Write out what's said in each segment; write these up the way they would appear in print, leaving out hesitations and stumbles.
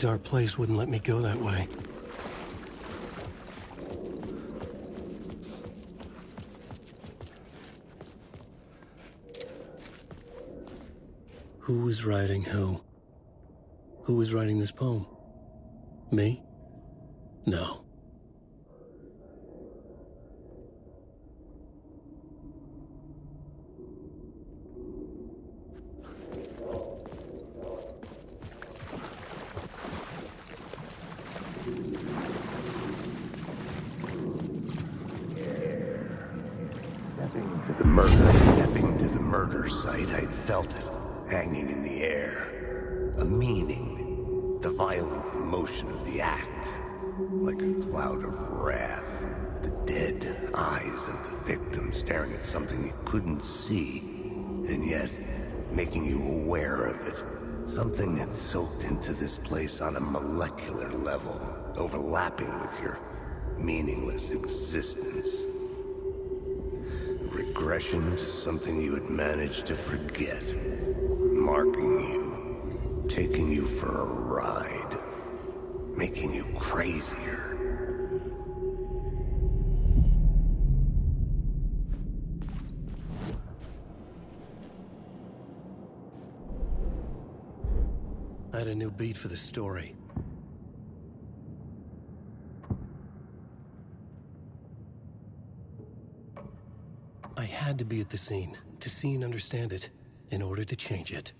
dark place wouldn't let me go that way. Who was writing who? Who was writing this poem? Me? No. Stepping to the murder site, I'd felt it, hanging in the air. A meaning, the violent emotion of the act, like a cloud of wrath. The dead eyes of the victim staring at something you couldn't see, and yet making you aware of it. Something had soaked into this place on a molecular level, overlapping with your meaningless existence. Regression to something you had managed to forget. Marking you, taking you for a ride, making you crazier. I had a new beat for the story. I had to be at the scene, to see and understand it, in order to change it.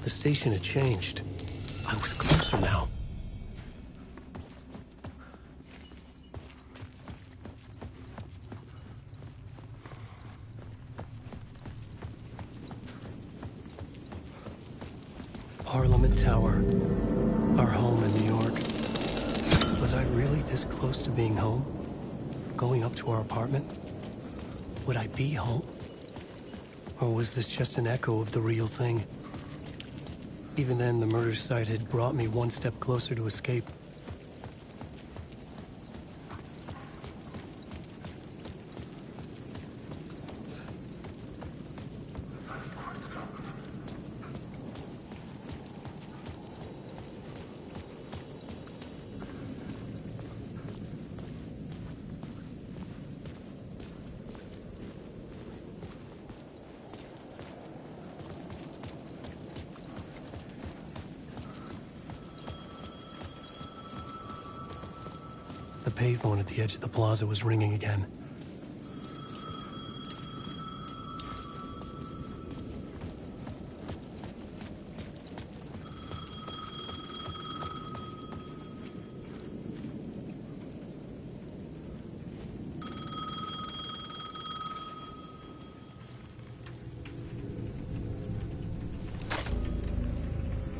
The station had changed. I was closer now. Parliament Tower. Our home in New York. Was I really this close to being home? Going up to our apartment? Would I be home? Or was this just an echo of the real thing? Even then, the murder site had brought me one step closer to escape. The payphone at the edge of the plaza was ringing again.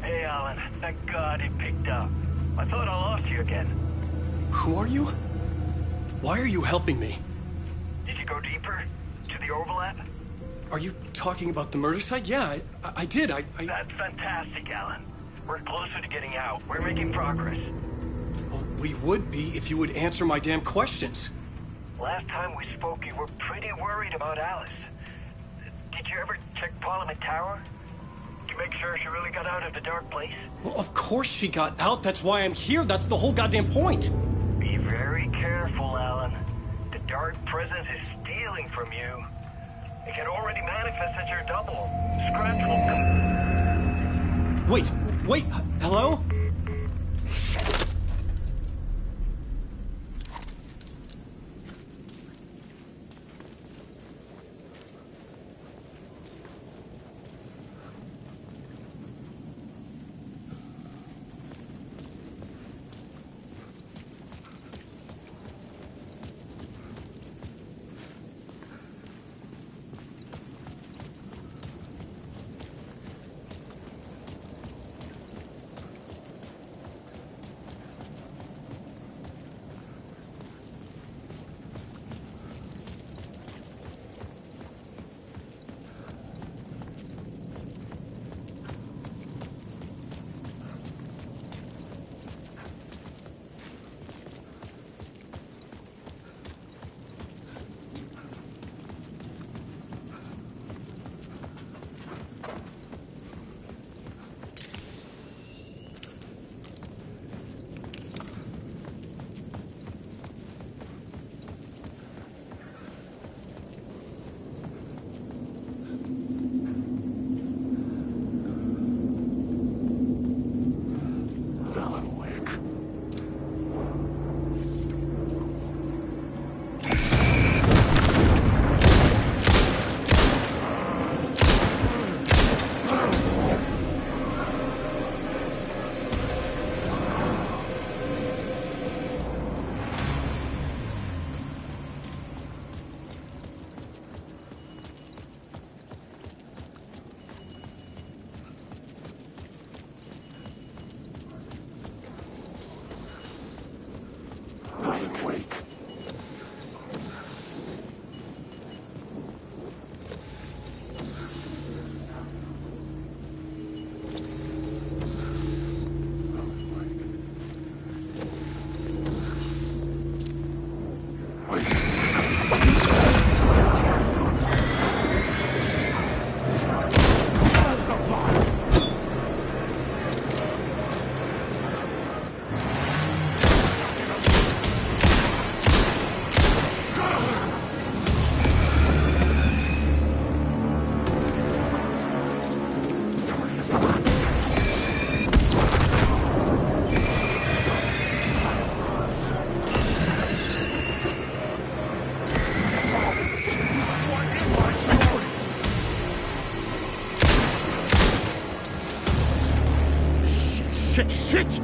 Hey, Alan. Thank God he picked up. I thought I lost you again. Who are you? Why are you helping me? Did you go deeper? To the overlap? Are you talking about the murder site? Yeah, I did. That's fantastic, Alan. We're closer to getting out. We're making progress. Well, we would be if you would answer my damn questions. Last time we spoke, you were pretty worried about Alice. Did you ever check Parliament Tower? Did you make sure she really got out of the dark place? Well, of course she got out. That's why I'm here. That's the whole goddamn point. Be very careful, Alan. The dark presence is stealing from you. It can already manifest as your double. Scratch will come. Wait, hello? Shit!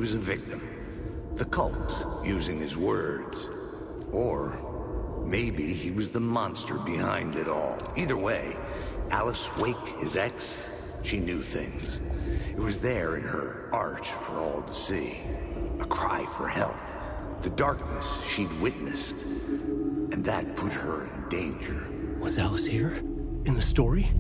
was a victim. The cult, using his words. Or maybe he was the monster behind it all. Either way, Alice Wake, his ex, she knew things. It was there in her art for all to see. A cry for help. The darkness she'd witnessed. And that put her in danger. Was Alice here? In the story?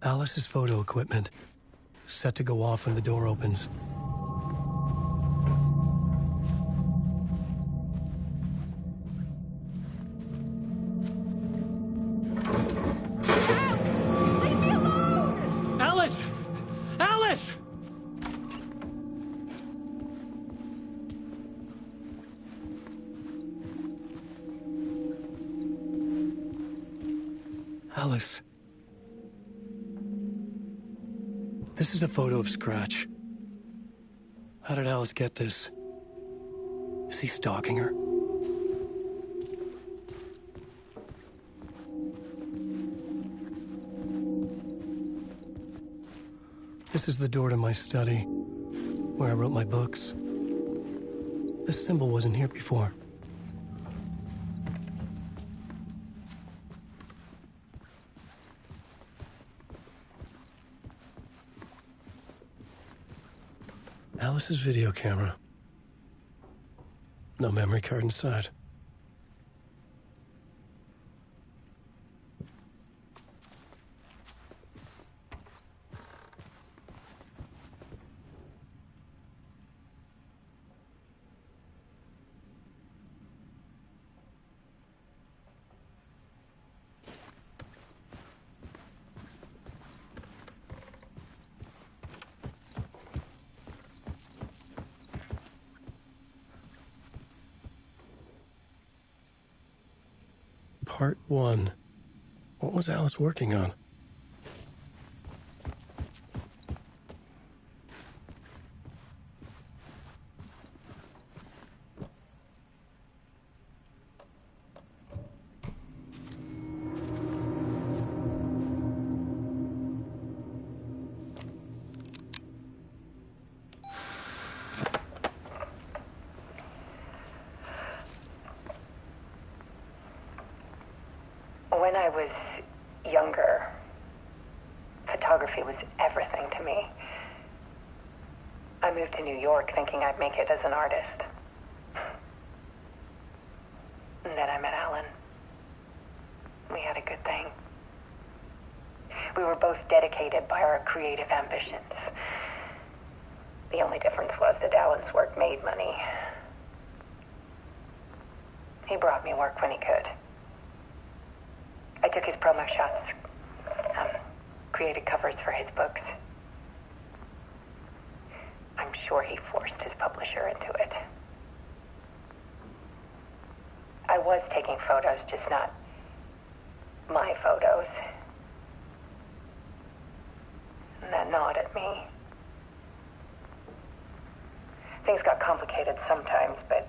Alice's photo equipment, set to go off when the door opens. Leave me alone! Alice! Alice! Alice. This is a photo of Scratch. How did Alice get this? Is he stalking her? This is the door to my study, where I wrote my books. This symbol wasn't here before. Alice's video camera. No memory card inside. Part 1. What was Alice working on? When I was younger, photography was everything to me. I moved to New York thinking I'd make it as an artist. And then I met Alan. We had a good thing. We were both dedicated by our creative ambitions. The only difference was that Alan's work made money. He brought me work when he could. I took his promo shots, created covers for his books. I'm sure he forced his publisher into it. I was taking photos, just not my photos. And that gnawed at me. Things got complicated sometimes, but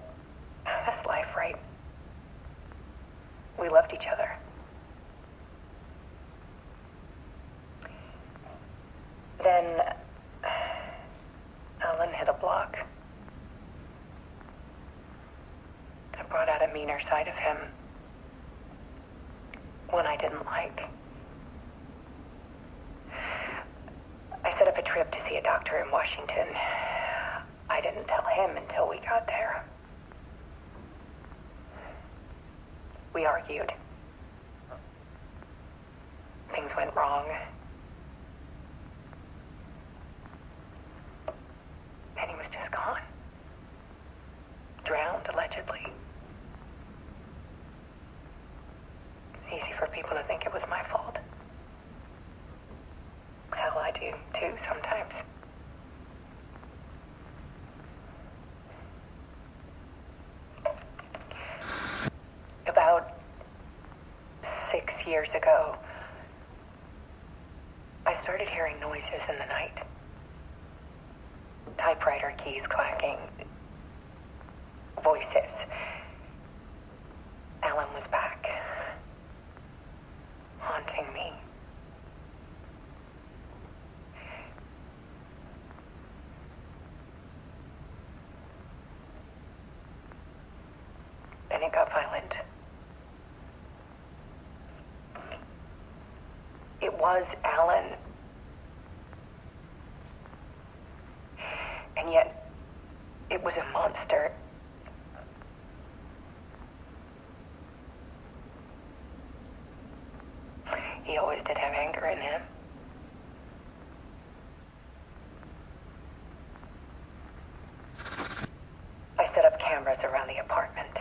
that's life, right? We loved each other. Then Alan hit a block. I brought out a meaner side of him. One I didn't like. I set up a trip to see a doctor in Washington. I didn't tell him until we got there. We argued. Things went wrong. And he was just gone. you, too, sometimes. About 6 years ago, I started hearing noises in the night. Typewriter keys clacking. Voices. Alan was back. Haunting me. Then it got violent. It was Alan. And yet, it was a monster. He always did have anger in him. I set up cameras around the apartment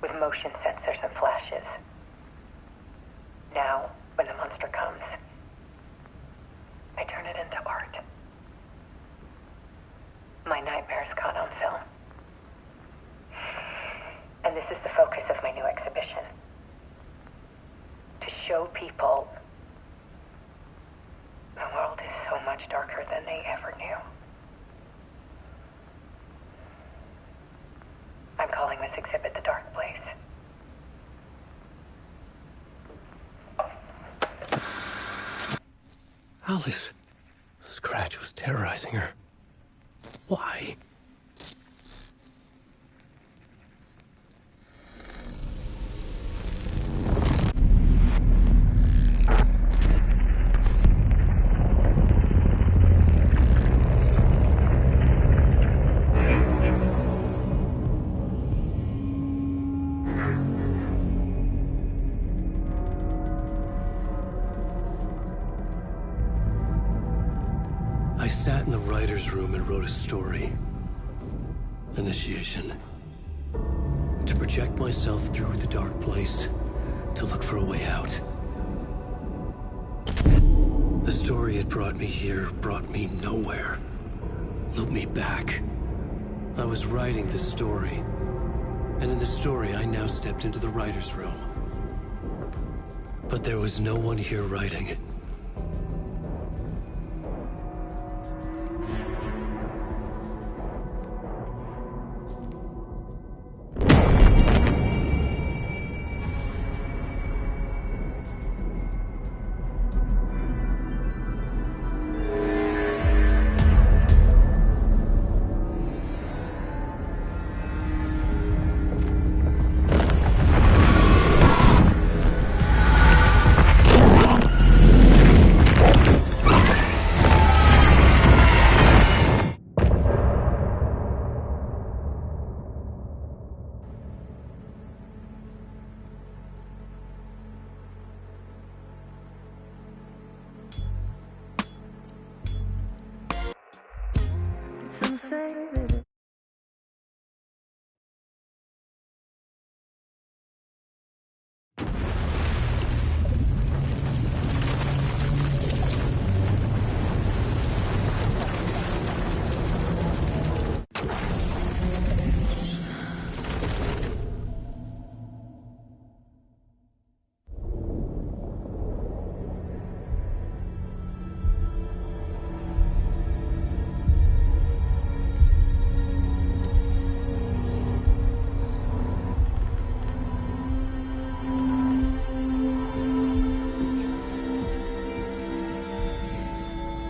with motion sensors and flashes. Now, when the monster comes, I turn it into art. My nightmares caught on film. And this is the focus of my new exhibition. To show people the world is so much darker than they ever knew. I'm calling this exhibit The Dark Place. Alice. Scratch was terrorizing her. Why? I sat in the writer's room and wrote a story. Initiation. To project myself through the dark place, to look for a way out. The story had brought me here, brought me nowhere. Looped me back. I was writing the story. And in the story, I now stepped into the writer's room. But there was no one here writing it.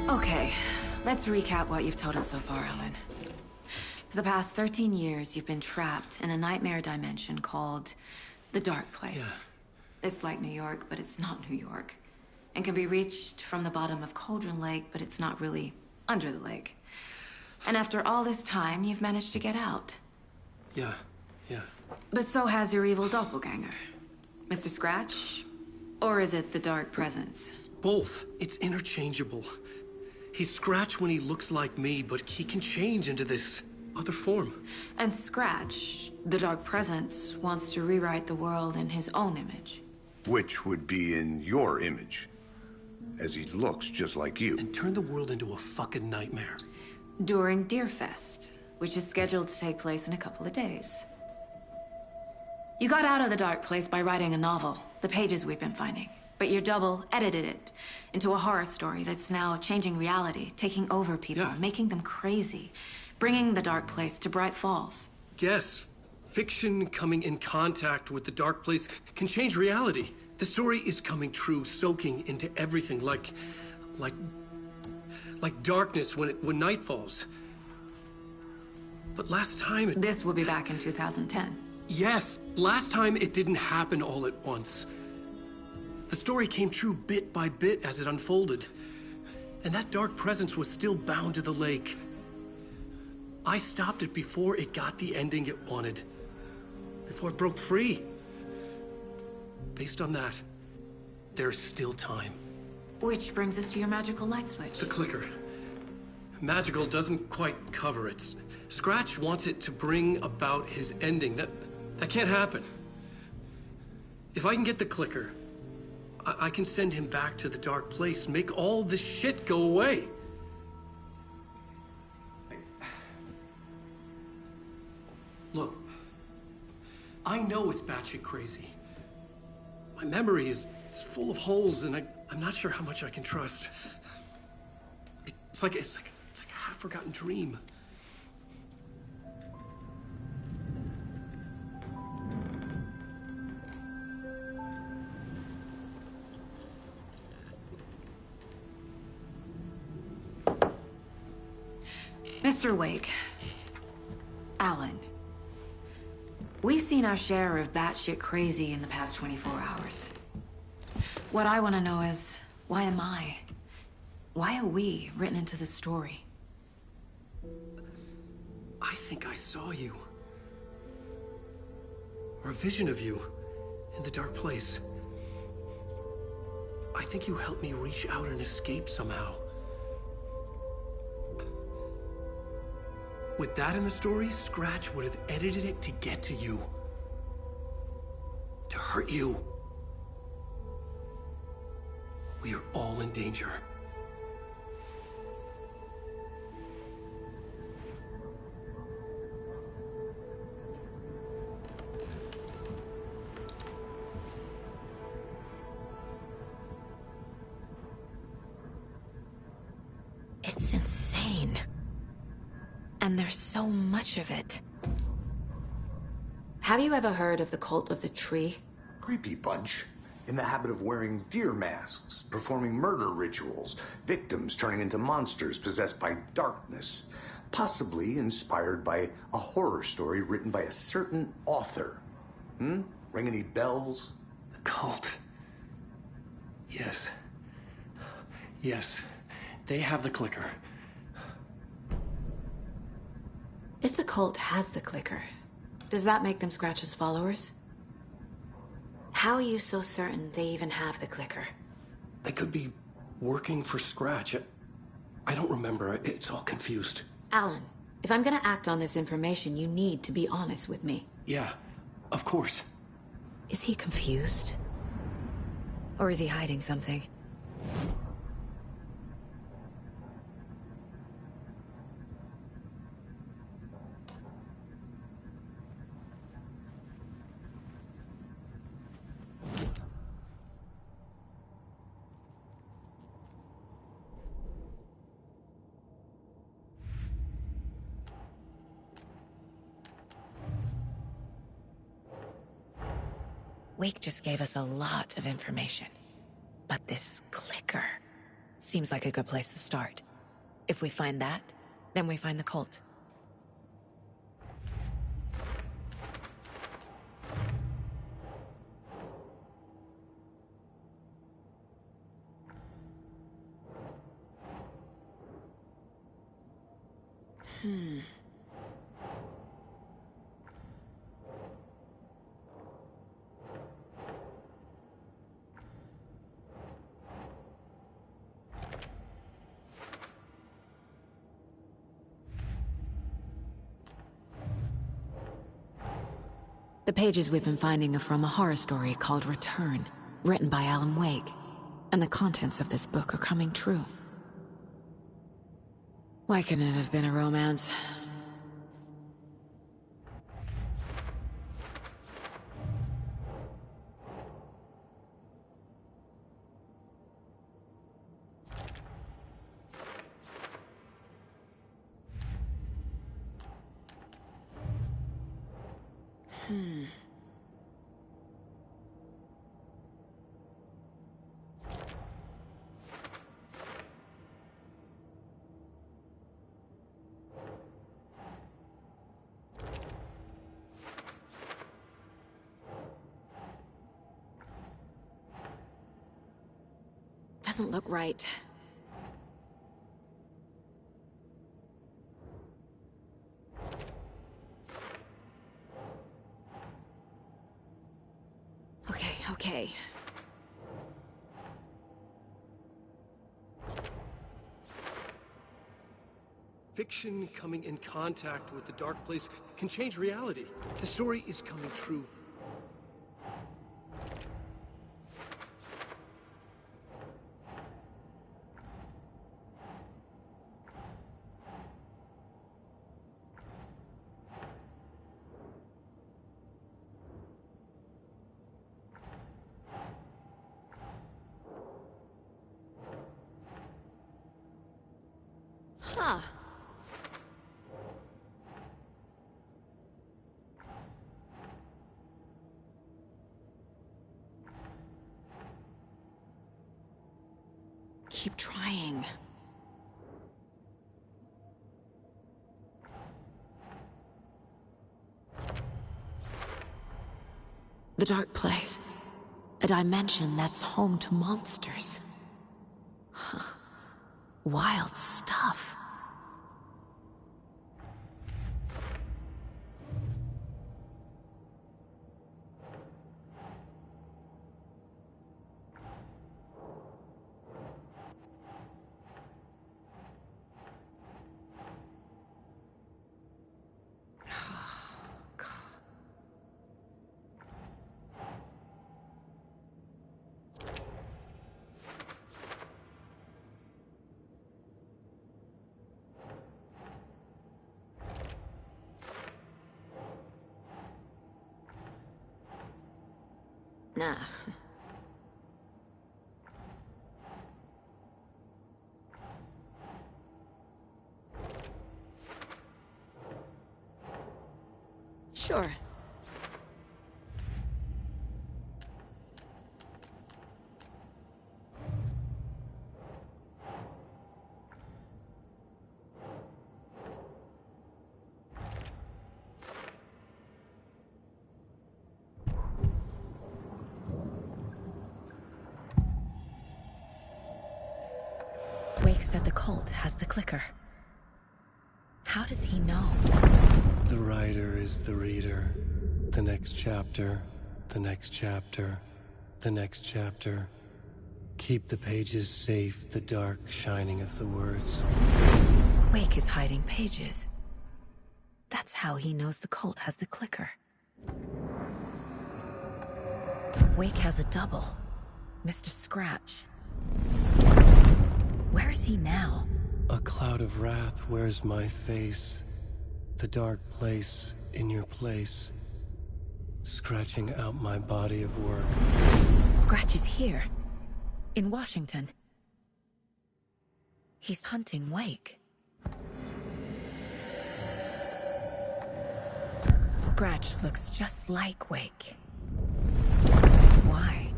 Okay, let's recap what you've told us so far, Alan. For the past 13 years, you've been trapped in a nightmare dimension called the Dark Place. Yeah. It's like New York, but it's not New York. And can be reached from the bottom of Cauldron Lake, but it's not really under the lake. And after all this time, you've managed to get out. Yeah. But so has your evil doppelganger. Mr. Scratch? Or is it the Dark Presence? Both. It's interchangeable. He's Scratch when he looks like me, but he can change into this other form. And Scratch, the Dark Presence, wants to rewrite the world in his own image. Which would be in your image. as he looks just like you. And turn the world into a fucking nightmare. During Deerfest, which is scheduled to take place in a couple of days. You got out of the dark place by writing a novel, The Pages We've Been Finding. But your double edited it into a horror story that's now changing reality, taking over people, making them crazy, bringing the dark place to Bright Falls. Yes, fiction coming in contact with the dark place can change reality. The story is coming true, soaking into everything like darkness when night falls. But last time it... This will be back in 2010. Yes, last time it didn't happen all at once. The story came true bit by bit as it unfolded. And that dark presence was still bound to the lake. I stopped it before it got the ending it wanted. Before it broke free. Based on that, there's still time. Which brings us to your magical light switch. The clicker. Magical doesn't quite cover it. Scratch wants it to bring about his ending. That can't happen. If I can get the clicker, I can send him back to the dark place, make all this shit go away. Look, I know it's batshit crazy. My memory is full of holes, and I'm not sure how much I can trust. It's like a half-forgotten dream. Mr. Wake, Alan, we've seen our share of batshit crazy in the past 24 hours. What I want to know is, why am I? Why are we written into the story? I think I saw you. Or a vision of you in the dark place. I think you helped me reach out and escape somehow. With that in the story, Scratch would have edited it to get to you. To hurt you. We are all in danger. It's insane. And there's so much of it. Have you ever heard of the cult of the tree? Creepy bunch. In the habit of wearing deer masks, performing murder rituals, victims turning into monsters possessed by darkness, possibly inspired by a horror story written by a certain author. Ring any bells? The cult. Yes. Yes. They have the clicker. If the cult has the clicker, does that make them Scratch's followers? How are you so certain they even have the clicker? They could be working for Scratch. I don't remember. It's all confused. Alan, if I'm gonna act on this information, you need to be honest with me. Yeah, of course. Is he confused? Or is he hiding something? Wake just gave us a lot of information. But this clicker seems like a good place to start. If we find that, then we find the cult. The pages we've been finding are from a horror story called Return, written by Alan Wake. And the contents of this book are coming true. Why couldn't it have been a romance? Doesn't look right. Okay. Fiction coming in contact with the dark place can change reality. The story is coming true. Huh. Keep trying. The dark place. A dimension that's home to monsters. Huh. Wild stuff. Nah. Sure. Wake said the cult has the clicker. How does he know? The writer is the reader. The next chapter, the next chapter, the next chapter. Keep the pages safe, the dark shining of the words. Wake is hiding pages. That's how he knows the cult has the clicker. Wake has a double. Mr. Scratch. Where is he now? A cloud of wrath wears my face. The dark place in your place. Scratching out my body of work. Scratch is here. In Washington. He's hunting Wake. Scratch looks just like Wake. Why?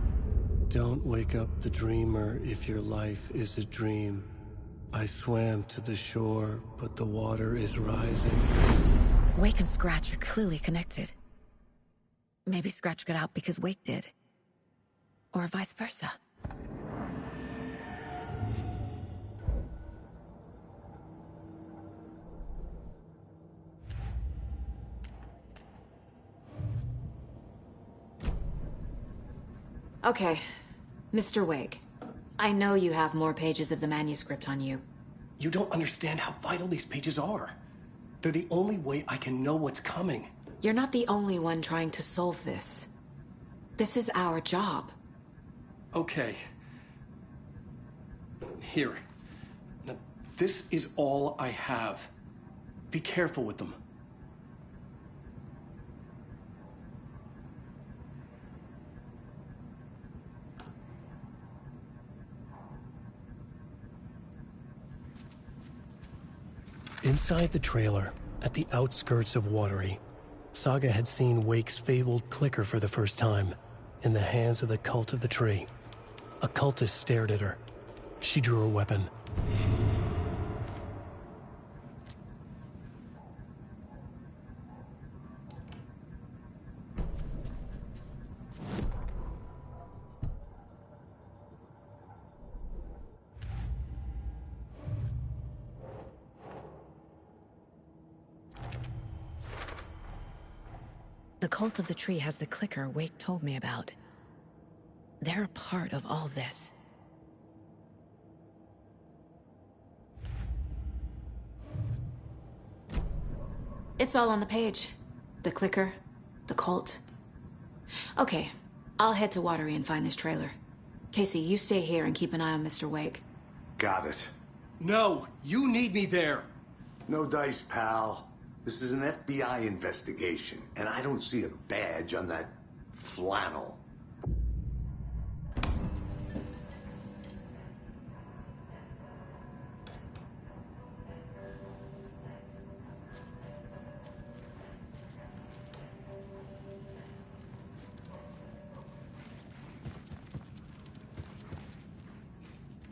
Don't wake up the dreamer if your life is a dream. I swam to the shore, but the water is rising. Wake and Scratch are clearly connected. Maybe Scratch got out because Wake did. Or vice versa. Okay, Mr. Wake. I know you have more pages of the manuscript on you. You don't understand how vital these pages are. They're the only way I can know what's coming. You're not the only one trying to solve this. This is our job. Okay. Here. Now, this is all I have. Be careful with them. Inside the trailer, at the outskirts of Watery, Saga had seen Wake's fabled clicker for the first time, in the hands of the Cult of the Tree. A cultist stared at her. She drew her weapon. The Cult of the Tree has the clicker Wake told me about. They're a part of all this. It's all on the page. The clicker, the cult. Okay, I'll head to Watery and find this trailer. Casey, you stay here and keep an eye on Mr. Wake. Got it. No, you need me there. No dice, pal. This is an FBI investigation, and I don't see a badge on that flannel.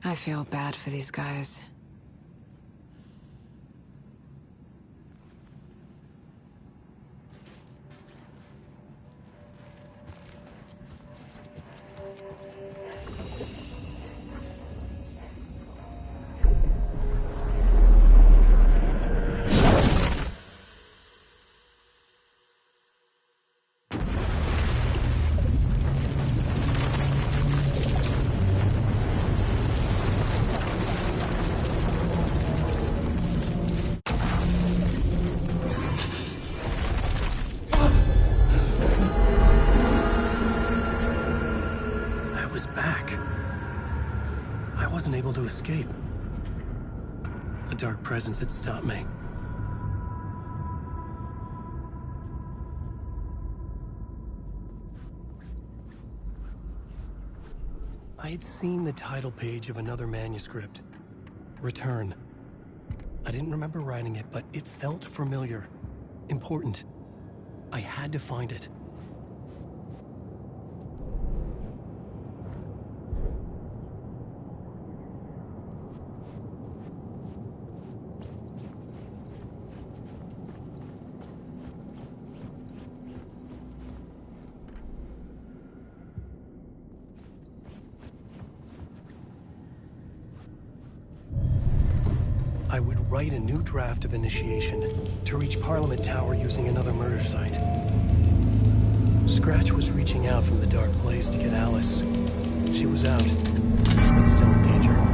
I feel bad for these guys. Able to escape. A dark presence had stopped me. I had seen the title page of another manuscript. Return. I didn't remember writing it, but it felt familiar. Important. I had to find it. I would write a new draft of initiation to reach Parliament Tower using another murder site. Scratch was reaching out from the dark place to get Alice. She was out, but still in danger.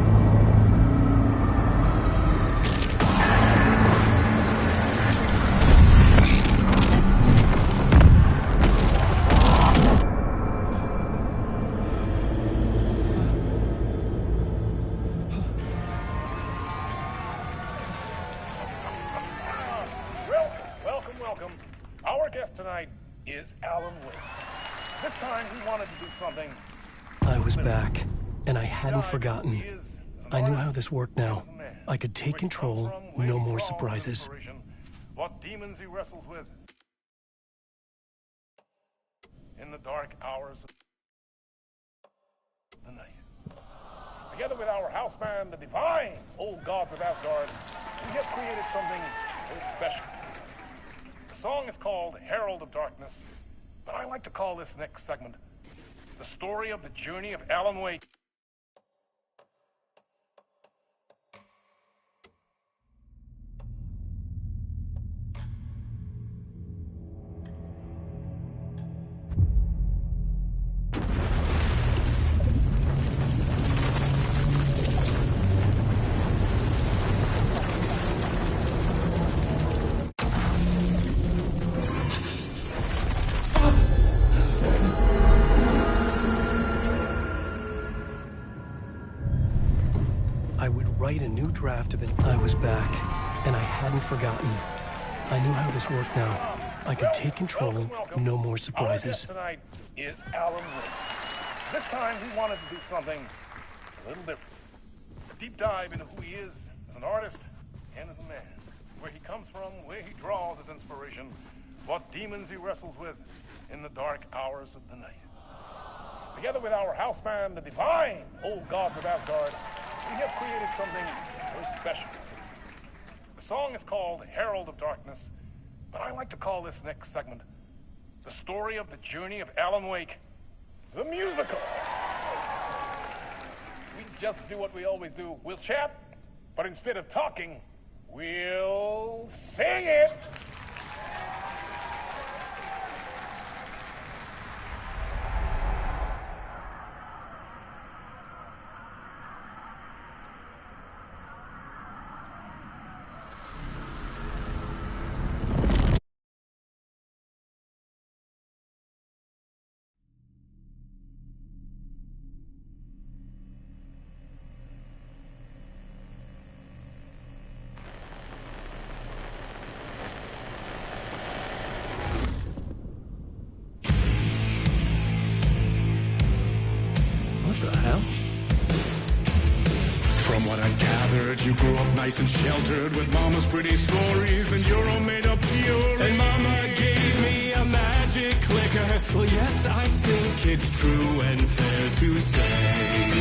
I was back, and I hadn't forgotten. I knew how this worked now. I could take control, no more surprises. What demons he wrestles with in the dark hours of the night. Together with our house band, the divine old gods of Asgard, we have created something very special. The song is called Herald of Darkness, but I like to call this next segment the story of the journey of Alan Wake. I would write a new draft of it. I was back, and I hadn't forgotten. I knew how this worked now. I could take control, no more surprises. Our guest tonight is Alan Wake. This time, we wanted to do something a little different. A deep dive into who he is as an artist and as a man. Where he comes from, where he draws his inspiration, what demons he wrestles with in the dark hours of the night. Together with our house band, the divine Old Gods of Asgard, we have created something very special. The song is called Herald of Darkness, but I like to call this next segment the story of the journey of Alan Wake, the musical. We just do what we always do. We'll chat, but instead of talking, we'll sing it. You grew up nice and sheltered with mama's pretty stories and your own made-up fury. And mama gave me a magic clicker. Well, yes, I think it's true and fair to say.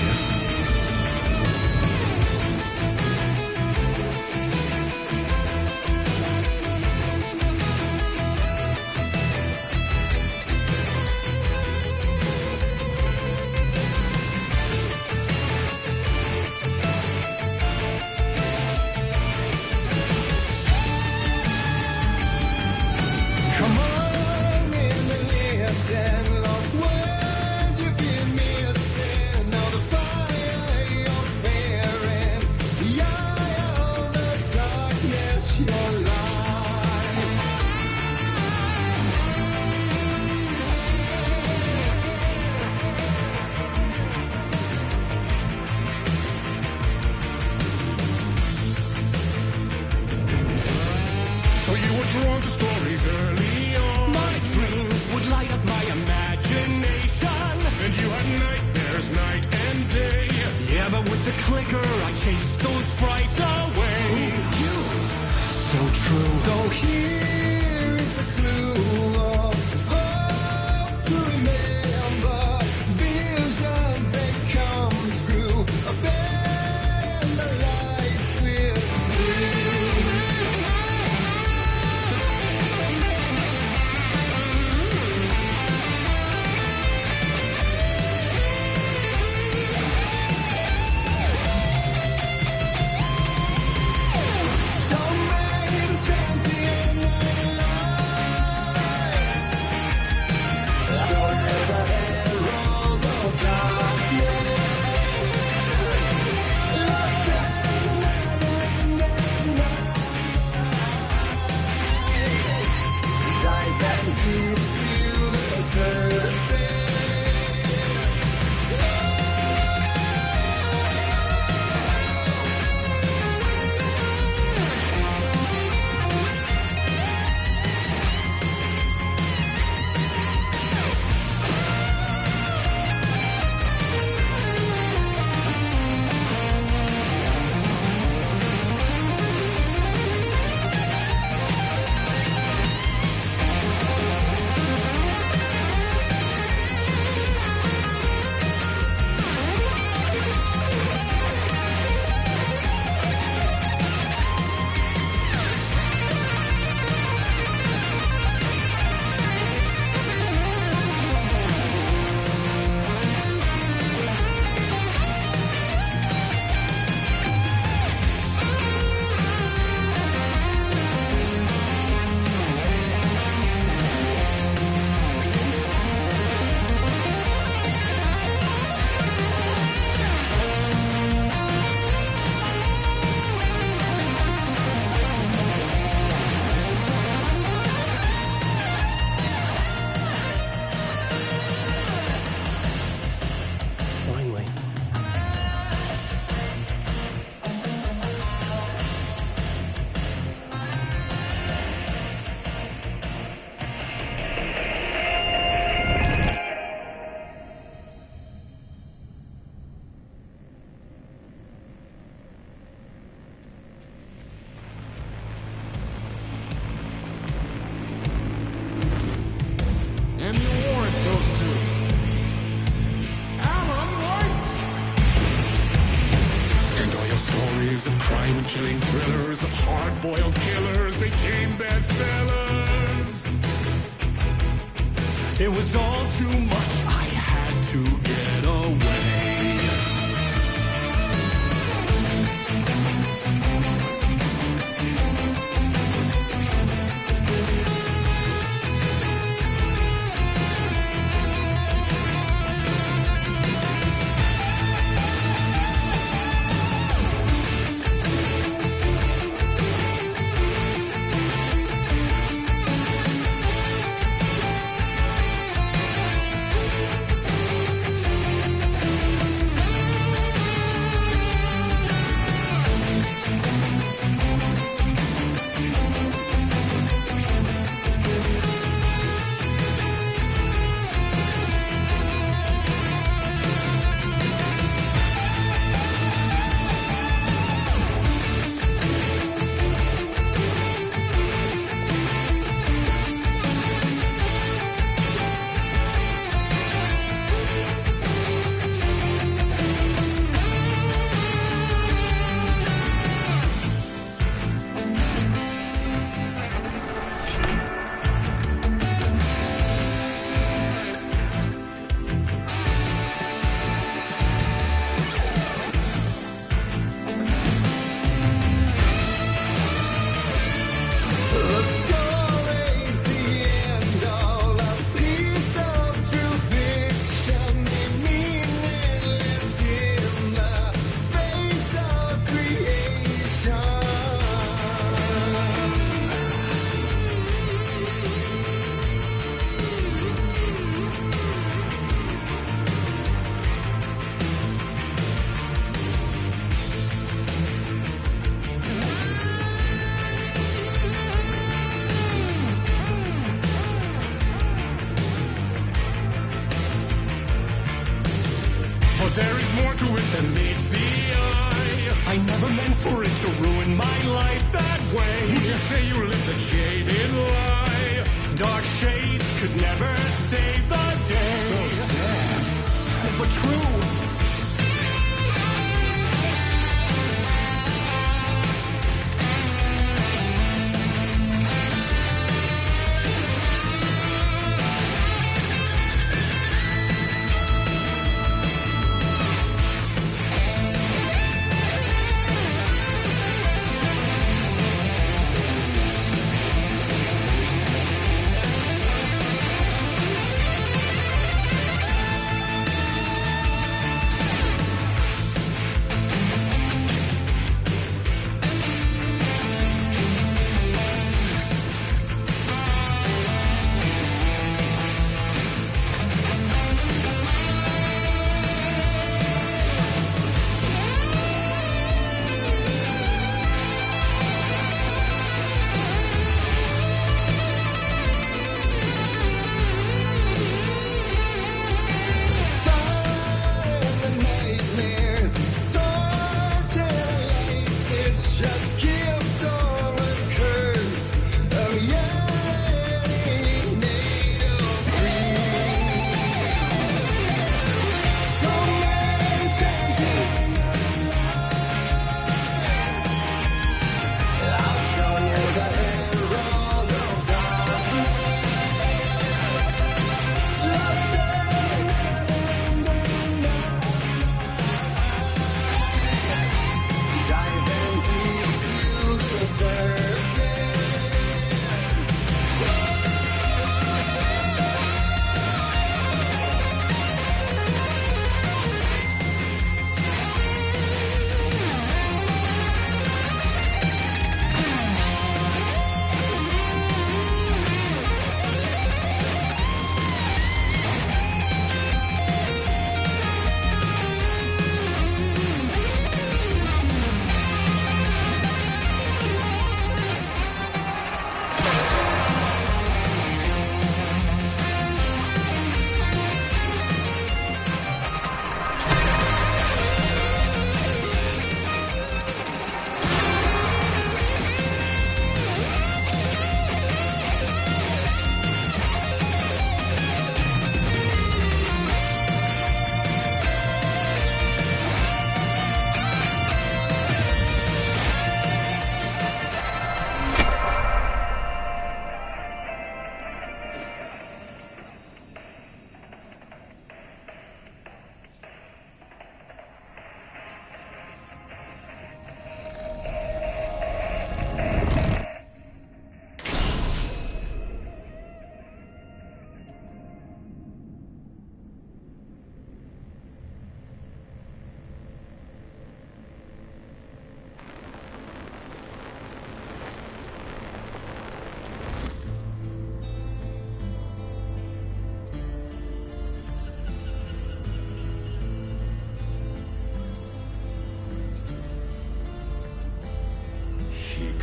Drawn to stories early on. My dreams would light up my imagination. And you had nightmares night and day. Yeah, but with the clicker, I chased those frights away. Ooh, you. So true. So here is the clue of hope to remember. Visions, they come true. Bend the lights with steel. Champion Stories of crime and chilling thrillers of hard-boiled killers became bestsellers. It was all too much, I had to get away. There is more to it than meets the eye. I never meant for it to ruin my life that way. You just say you lived a jaded lie. Dark shades could never save the day. So sad, but true.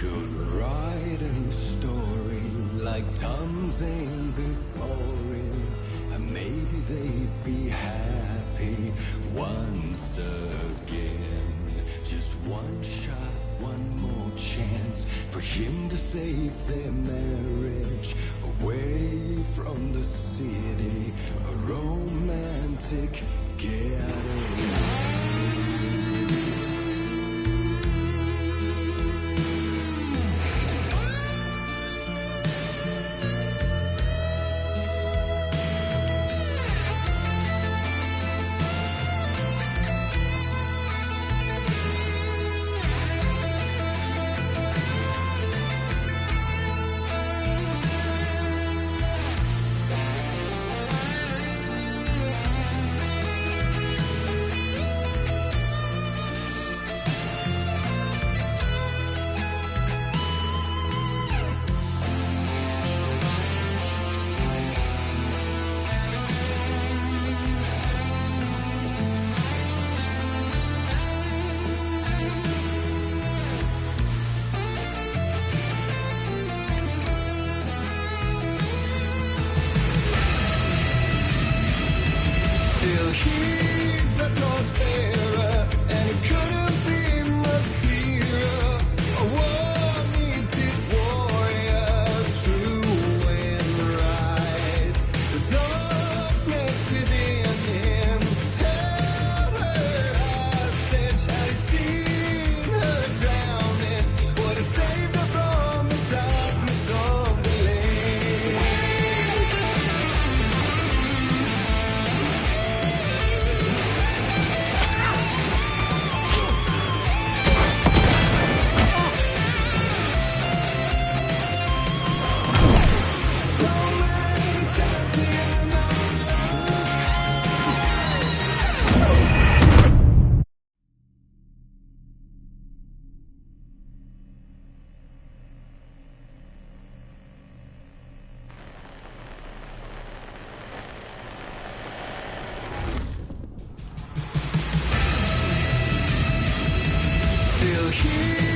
could write a new story like Tom's ain't before him, and maybe they'd be happy once again. Just one shot, one more chance for him to save their marriage away from the city, a romantic getaway. He's a torchbearer, and it couldn't be much clearer. A war meets its warrior, true and right. The darkness within him held her hostage. Had he seen her drowning, would have saved her from the darkness of the lake. Still here.